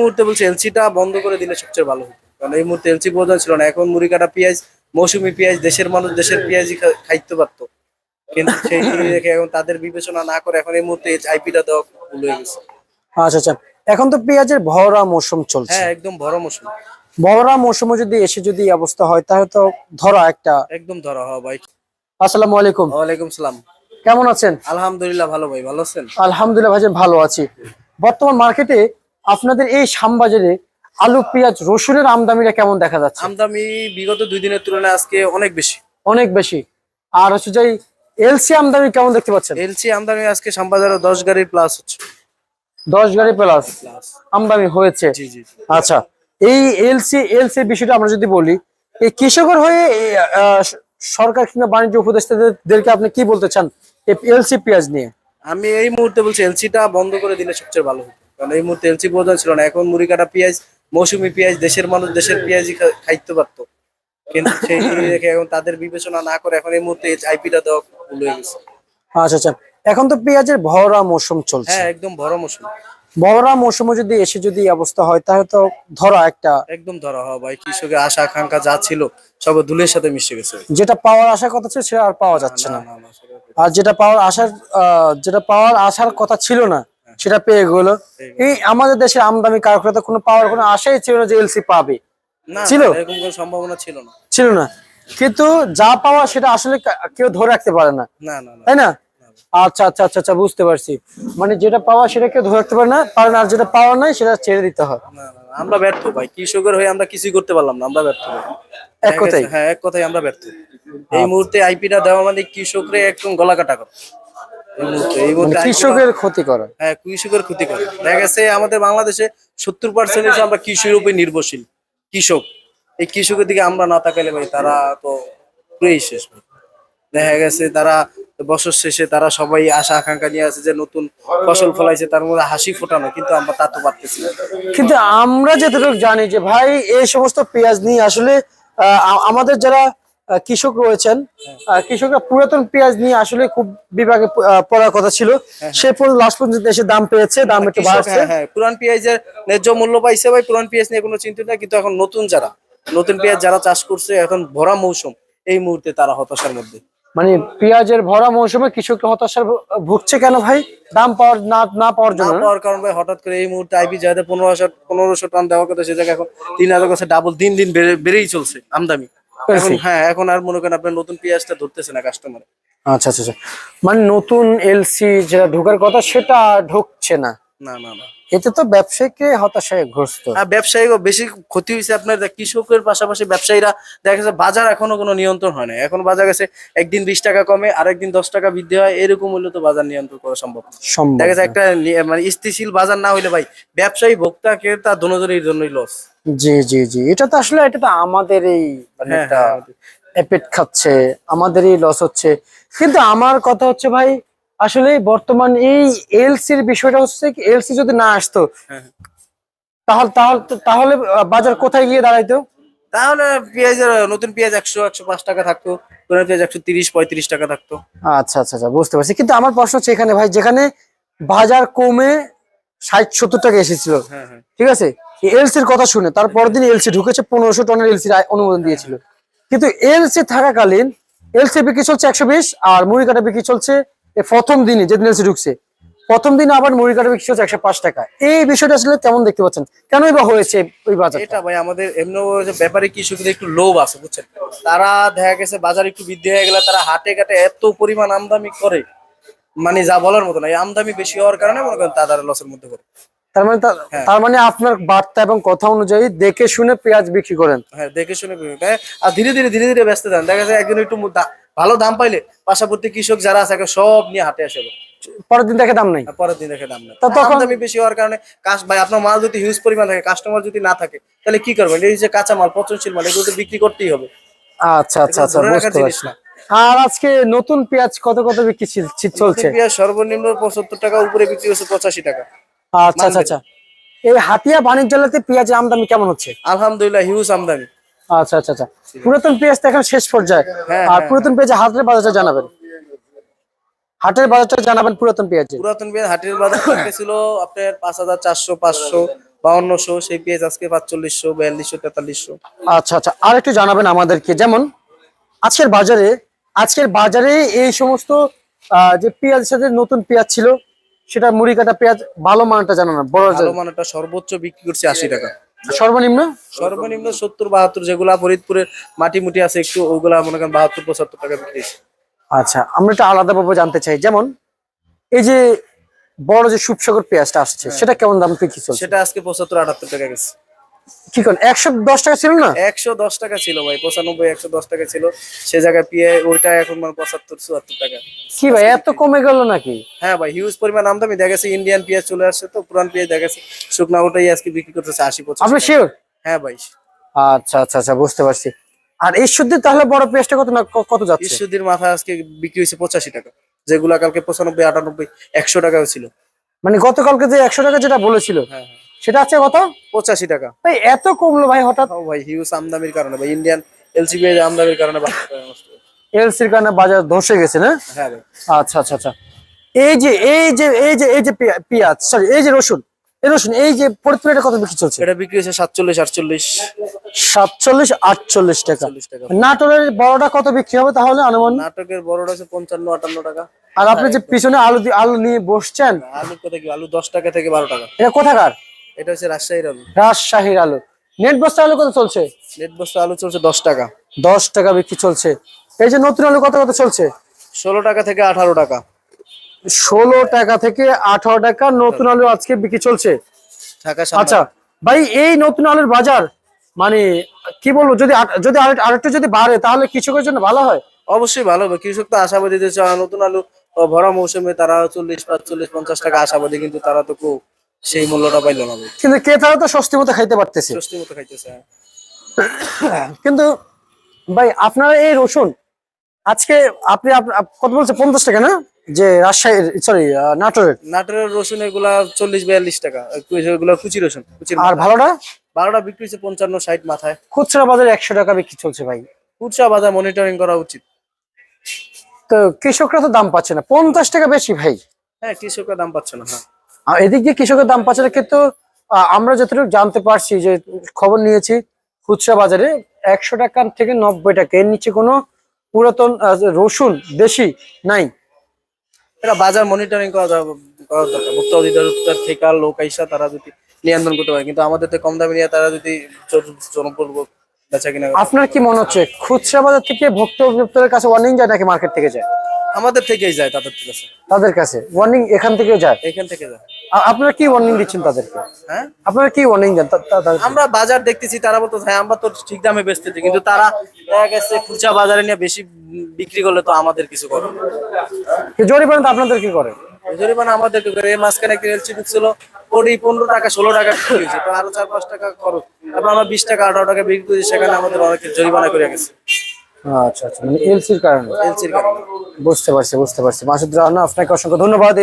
মুহূর্তে বলছি এলসিটা বন্ধ করে দিলে সবচেয়ে ভালো হতো, কারণ এই মুহূর্তে এলসি প্রয়োজন ছিল না। এখন মুড়ি কাটা পেঁয়াজ, মৌসুমী পেঁয়াজ, দেশের মানুষ দেশের পেঁয়াজই খাইতে পারতো, কিন্তু সেই দিকে রেখে এখন তাদের বিবেচনা না করে এখন এই মুহূর্তে আইপিটা দেওয়া ভুল হয়ে গেছে। আচ্ছা আচ্ছা, এখন তো পেঁয়াজের ভরা মৌসুম চলছে। হ্যাঁ, একদম বড় মৌসুম। ভরা মৌসুমে যদি এসে যদি এই অবস্থা হয় তাহলে তো ধরা একটা। একদম ধরা হওয়া ভাই। আসসালামু আলাইকুম, ওয়ালাইকুম সালাম। কেমন আছেন? আলহামদুলিল্লাহ ভালো ভাই, ভালো আছেন? আলহামদুলিল্লাহ ভাইজান, ভালো আছি। বর্তমান মার্কেটে আপনাদের এই শ্যামবাজারে আলু, পেঁয়াজ, রসুনের আমদানিটা কেমন দেখা যাচ্ছে? আমদানি বিগত 2 দিনের তুলনায় আজকে অনেক বেশি। অনেক বেশি। আর হচ্ছে যে এলসি আমদানি কেমন দেখতে পাচ্ছেন? এলসি আমদানি আজকে শ্যামবাজারে 10 গাড়ি প্লাস হচ্ছে। 10 গাড়ি প্লাস প্লাস। আমদানি হয়েছে। জি জি জি। আচ্ছা, এই এলসি বিষয়টা আমরা যদি বলি, এই কৃষকের হয়ে সরকার কিংবা বাণিজ্য উপদেষ্টাদেরকে আপনি কি বলতে চান এই এলসি পেঁয়াজ নিয়ে? আমি এই মুহূর্তে বলছি এলসিটা বন্ধ করে দিলে সবচেয়ে ভালো হতো, কারণ এই মুহূর্তে এলসি প্রয়োজন ছিল না। এখন মুড়ি কাটা পেঁয়াজ, মৌসুমী পেঁয়াজ, দেশের মানুষ দেশের পেঁয়াজই খাইতে পারতো, কিন্তু সেই দিকে রেখে এখন তাদের বিবেচনা না করে এখন এই মুহূর্তে আইপিটা দেওয়া ভুল হয়ে গেছে। আচ্ছা আচ্ছা, এখন তো পেঁয়াজের ভরা মৌসুম চলছে। হ্যাঁ, একদম বড় মৌসুম। ভরা মৌসুমে যদি এসে যদি এই অবস্থা হয় তাহলে তো ধরা একটা। একদম ধরা হওয়া ভাই, কৃষকের আশা আকাঙ্ক্ষা যা ছিল সব ধুলের সাথে মিশে গেছে। যেটা পাওয়ার আশার কথা ছিল সেটা আর পাওয়া যাচ্ছে না না। না না, সেটা ঠিক। আর যেটা পাওয়ার আশার কথা ছিল না সেটা পেয়ে গেল। এই আমাদের দেশের আমদানি কারখানাতে কোনো পাওয়ার কোনো আশাই ছিল না যে এলসি পাবে। না ছিল? না, এরকম কোনো সম্ভাবনা ছিল না। ছিল না, কিন্তু যা পাওয়া সেটা আসলে কেউ ধরে রাখতে পারে না, না না না। তাই না? আচ্ছা আচ্ছা আচ্ছা আচ্ছা, বুঝতে পারছি। মানে যেটা পাওয়া সেটা কেউ ধরে রাখতে পারে না, আর যেটা পাওয়া নাই সেটা ছেড়ে দিতে হয়। না না না, আমরা ব্যর্থ ভাই, কৃষকের হয়ে আমরা কিছুই করতে পারলাম না, আমরা ব্যর্থ ভাই। এক কথাই। হ্যাঁ, এক কথায় আমরা ব্যর্থ। এই মুহূর্তে আইপিটা দেওয়া মানে কৃষকরে একদম গলা কাটা করা। এই মুহূর্তে মানে IP কৃষকের ক্ষতি করা। হ্যাঁ, কৃষকের ক্ষতি করে। দেখা গেছে আমাদের বাংলাদেশে 70% হচ্ছে আমরা কৃষির উপর নির্ভরশীল। কৃষক, এই কৃষকের দিকে আমরা না তাকালে ভাই তারা তো পুরোই শেষ ভাই। দেখা গেছে তারা বছর শেষে তারা সবাই আশা আকাঙ্ক্ষা নিয়ে আছে যে নতুন ফসল ফলাইছে, তার মধ্যে হাসি ফোটানো, কিন্তু আমরা তা তো পারতেছি না। কিন্তু আমরা যতটুকু জানি যে ভাই এই সমস্ত পেঁয়াজ নিয়ে আসলে আমাদের যারা কৃষক রয়েছেন, কৃষকরা পুরাতন পেঁয়াজ নিয়ে আসলে খুব বিভাগে পড়ার কথা ছিল। সে লাস্ট পর্যন্ত এসে দাম পেয়েছে, দাম একটু বাড়ছে। হ্যাঁ হ্যাঁ, পুরান পেঁয়াজের ন্যায্য মূল্য পাইছে ভাই, পুরান পেঁয়াজ নিয়ে কোনো চিন্তা নাই। কিন্তু এখন নতুন পেঁয়াজ যারা চাষ করছে, এখন ভরা মৌসুম, এই মুহূর্তে তারা হতাশার মধ্যে। মানে পেঁয়াজের ভরা মৌসুমে কৃষকরা হতাশার ভুগছে কেন ভাই? দাম পাওয়ার না পাওয়ার না জন্য না? পাওয়ার কারণ ভাই, হঠাৎ করে এই মুহূর্তে আইপি যাদের 1500 টন দেওয়ার কথা, সে জায়গায় এখন 3000 কাছে ডাবল, দিন দিন বেড়েই চলছে আমদানি। এখন হ্যাঁ, এখন আর মনে করেন আপনার নতুন পেঁয়াজটা ধরতেছে না কাস্টমার। আচ্ছা আচ্ছা আচ্ছা, মানে নতুন এলসি যেটা ঢোকার কথা সেটা ঢুকছে না। না না না, এতে তো ব্যবসায়ীকে হতাশায় গ্রস্ত। আর ব্যবসায়ী বেশি ক্ষতি হয়েছে আপনার। কৃষকের পাশাপাশি ব্যবসায়ীরা দেখা গেছে বাজার এখনো কোনো নিয়ন্ত্রণ হয় না। এখন বাজার গেছে একদিন 20 টাকা কমে, আরেকদিন 10 টাকা বৃদ্ধি হয়, এরকম হলে তো বাজার নিয়ন্ত্রণ করা সম্ভব না। দেখা গেছে একটা মানে স্থিতিশীল বাজার না হইলে ভাই ব্যবসায়ী ভোক্তা ক্রেতা দুজনের জন্যই লস। জি জি জি, এটা তো আমাদের এই মানে হ্যাঁ একটা হ্যাঁ, এফেক্ট খাচ্ছে, আমাদেরই লস হচ্ছে। কিন্তু আমার কথা হচ্ছে ভাই, আসলে বর্তমান এই এলসির বিষয়টা হচ্ছে কি, এলসি যদি না আসতো হ্যাঁ। তাহলে বাজার কোথায় গিয়ে দাঁড়াইতো? তাহলে নতুন পেঁয়াজ 100-105 টাকা থাকতো, পুরান পেঁয়াজ 130-35 টাকা থাকতো। আচ্ছা আচ্ছা আচ্ছা, বুঝতে পারছি। কিন্তু আমার প্রশ্ন হচ্ছে এখানে ভাই, যেখানে বাজার কমে 60-70 টাকা এসেছিল, হ্যাঁ হ্যাঁ। ঠিক আছে, এলসির কথা শুনে তারপরের দিন এলসি ঢুকেছে, 1500 টনের এলসির অনুমোদন দিয়েছিল। কিন্তু এলসি থাকাকালীন এলসি বিক্রি চলছে 120, আর মুড়ি কাটা বিক্রি চলছে প্রথম দিনে, যেদিন এলসি ঢুকছে প্রথম দিন আবার মুড়ি কাটা বিক্রি চলছে 105 টাকা। এই বিষয়টা আসলে কেমন দেখতে পাচ্ছেন? কেনই বা হয়েছে ওই বাজার? এটা ভাই আমাদের এমনি ব্যাপারে কৃষকদের একটু লোভ আছে বুঝছেন। তারা দেখা গেছে বাজার একটু বৃদ্ধি হয়ে গেলে তারা হাটে ঘাটে এত পরিমাণ আমদানি করে, মানে যা বলার মতো না। এই আমদানি বেশি হওয়ার কারণে মনে করেন তারা লসের মধ্যে পড়ে। হ্যাঁ তার মানে আপনার বার্তা এবং কথা অনুযায়ী দেখে শুনে পেঁয়াজ বিক্রি করেন। হ্যাঁ, দেখে শুনে আর ধীরে ধীরে ব্যস্ত দেন। দেখা যায় একদিন একটু ভালো দাম পাইলে পার্শ্ববর্তী কৃষক যারা আছে সব নিয়ে হাটে আসে, পরের দিন দেখে দাম নাই। আর পরের দিন দেখে দাম নেই। তা তখন আমদানি বেশি হওয়ার কারণে ভাই আপনার মাল যদি হিউজ পরিমাণ থাকে, কাস্টমার যদি না থাকে, তাহলে কি করবেন? এই যে কাঁচা মাল, পচনশীল মাল, এগুলো তো বিক্রি করতেই হবে। আচ্ছা আচ্ছা আচ্ছা, ধরে রাখার বুঝতে জিনিস পারছি। না। আর আজকে নতুন পেঁয়াজ কত বিক্রি নতুন চলছে? পেঁয়াজ সর্বনিম্ন 75 টাকা, উপরে বিক্রি হচ্ছে 85 টাকা। আচ্ছা আচ্ছা আচ্ছা, এই হাতিয়া বাণিজ্যালয়তে পেঁয়াজের আমদানি কেমন হচ্ছে? আলহামদুলিল্লাহ, হিউজ আমদানি। আচ্ছা আচ্ছা আচ্ছা, পুরাতন পেঁয়াজ তো এখন শেষ পর্যায়ে। হ্যাঁ আর হ্যাঁ পুরাতন পেঁয়াজের হাটের বাজারটা জানাবেন, পুরাতন পেঁয়াজের। পুরাতন পেঁয়াজ হাটের বাজার ছিল আপনার 5400, 500, 5200, সেই পেঁয়াজ আজকে 4500, 4200, 4300। আচ্ছা আচ্ছা, আর একটু জানাবেন আমাদেরকে, যেমন আজকের বাজারে এই সমস্ত যে পেঁয়াজের সাথে নতুন পেঁয়াজ ছিল, সেটা মুড়ি কাটা পেঁয়াজ ভালো মানটা জানা না, বড় ভালো মানেরটা সর্বোচ্চ বিক্রি করছে 80 টাকা। সর্বনিম্ন সর্বনিম্ন 70, 72, যেগুলা ফরিদপুরের মাটি মুটি আছে একটু, ওগুলা মনে করেন 72, 75 টাকা বিক্রি হচ্ছে। আচ্ছা, আমরা একটু আলাদাভাবে জানতে চাই, যেমন এই যে বড় যে সুপসাগর পেঁয়াজটা আসছে, সেটা কেমন দাম কি চলছে? সেটা আজকে 75, 78 টাকা গেছে। কি করেন, 110 টাকা ছিল না? 110 টাকা ছিল ভাই, 95, 110 টাকা ছিল সে জায়গায় ওইটা এখন মানে 75, 74 টাকা। কি ভাই, এত কমে গেল নাকি? হ্যাঁ ভাই, হিউজ পরিমাণ আমদানি দেখা গেছে। ইন্ডিয়ান পেঁয়াজ চলে আসছে, তো পুরান পেঁয়াজ দেখা গেছে শুকনা, ওটাই আজকে বিক্রি করতেছে 80, 85 আপনি টাকা। শিওর? হ্যাঁ ভাই। আচ্ছা আচ্ছা আচ্ছা, বুঝতে পারছি। আর এই শুদ্ধ তাহলে বড় পেঁয়াজটা কত যাচ্ছে? ঈশ্বরদীর মাথা আজকে বিক্রি হয়েছে 85 টাকা, যেগুলা কালকে 95, 98, 100 টাকাও ছিল। মানে গতকালকে যে 100 টাকা যেটা বলেছিল, হ্যাঁ, সেটা আছে কত? 85 টাকা। ভাই এত কমলো ভাই হঠাৎ? ও ভাই, হিউজ আমদানির কারণে ভাই, ইন্ডিয়ান এলসিবি আমদানির কারণে এলসির কারণে বাজার ধসে গেছে না? হ্যাঁ ভাই। আচ্ছা আচ্ছা আচ্ছা, এই যে পেঁয়াজ, সরি, এই যে রসুন, এই যে ফরিদপুরে কত বিক্রি চলছে? এটা বিক্রি হয়েছে 47, 48। 47, 48 টাকা। 40 টাকা। নাটোরের বড়টা কত বিক্রি হবে তাহলে আনুমানিক? নাটকের বড়টা হচ্ছে 55, 58 টাকা। আর আপনি যে পিছনে আলু নিয়ে বসছেন, আলুর কথা কি, আলু 10 টাকা থেকে 12 টাকা। এটা কোথাকার? এটা হচ্ছে রাজশাহীর আলু। রাজশাহীর আলু। নেট বস্তা আলু কত চলছে? নেট বস্তা আলু চলছে 10 টাকা। 10 টাকা বিক্রি চলছে। এই যে নতুন আলু কত চলছে? 16 টাকা থেকে 18 টাকা। 16 টাকা থেকে 18 টাকা নতুন আলু আজকে বিক্রি চলছে। ঢাকা আচ্ছা ভাই, এই নতুন আলুর বাজার মানে কি বলবো, যদি আরেকটু যদি বাড়ে তাহলে কৃষকের জন্য ভালো হয়। অবশ্যই ভালো হবে, কৃষক তো আশাবাদী যে নতুন আলু ভরা মৌসুমে তারা 40, 45, 50 টাকা আশাবাদী, কিন্তু তারা তো সেই মূল্যটা পাইলো না ভাই। কিন্তু ক্রেতারা তো স্বস্তি মতো খাইতে পারতেছে। স্বস্তি মতো খাইতেছে। কিন্তু ভাই, আপনারা এই রসুন আজকে কত বলছে, 50 টাকা না? যে রাজশাহীর, সরি, নাটোরের রসুন এগুলা 40, 42 টাকা, এগুলা কুচি রসুন। আর ভালোটা? ভালোটা বিক্রি হচ্ছে 55, 60 মাথায়। খুচরা বাজারে 100 টাকা বিক্রি চলছে ভাই। খুচরা বাজার মনিটরিং করা উচিত। তো কৃষকরা তো দাম পাচ্ছে না, 50 টাকা বেশি ভাই। হ্যাঁ, কৃষকরা দাম পাচ্ছে না। হ্যাঁ, আর এদিক দিয়ে কৃষকের দাম পাচ্ছে না, কিন্তু আমরা যতটুকু জানতে পারছি, যে খবর নিয়েছি, খুচরা বাজারে 100 টাকা থেকে 90 টাকা, এর নিচে কোনো পুরাতন রসুন দেশি নাই। এটা বাজার মনিটরিং করা দরকার। ভোক্তা অধিদপ্তর থেকে লোক আইসা তারা যদি নিয়ন্ত্রণ করতে পারে, কিন্তু আমাদের থেকে কম দামে নিয়ে তারা যদি জনপ্রভ বেচা কিনা। আপনার কি মনে হচ্ছে খুচরা বাজার থেকে ভোক্তা অধিদপ্তরের কাছে ওয়ার্নিং যায় নাকি মার্কেট থেকে যায়? আমাদের থেকেই যায়, তাদের থেকে আছে। তাদের কাছে ওয়ার্নিং এখান থেকে যায়। এখান থেকে যায়। আপনারা কি ওয়ার্নিং দিচ্ছেন তাদেরকে? হ্যাঁ, আপনারা কি ওয়ার্নিং দেন তাদেরকে? আমরা বাজার দেখতেছি, তারা বলতো হ্যাঁ আমরা তো ঠিক দামে বেচতেছি, কিন্তু তারা দেখা গেছে খুচরা বাজারে নিয়ে বেশি বিক্রি করলে তো আমাদের কিছু করে না। জরিমানা তো আপনাদের কি করে? জরিমানা আমাদেরকে করে। এই মাঝখানে একটা এলসি ছিল, ওটি 15 টাকা, 16 টাকা বিক্রি হয়েছে, তো আরো 4, 5 টাকা খরচ। তারপর আমরা 20 টাকা, 18 টাকা বিক্রি করেছি, সেখানে আমাদের অনেক জরিমানা করে গেছে। আচ্ছা আচ্ছা, মানে এলসির কারণে। এলসির কারণে। বুঝতে পারছি। মাসুদ রানা, আপনাকে অসংখ্য ধন্যবাদ।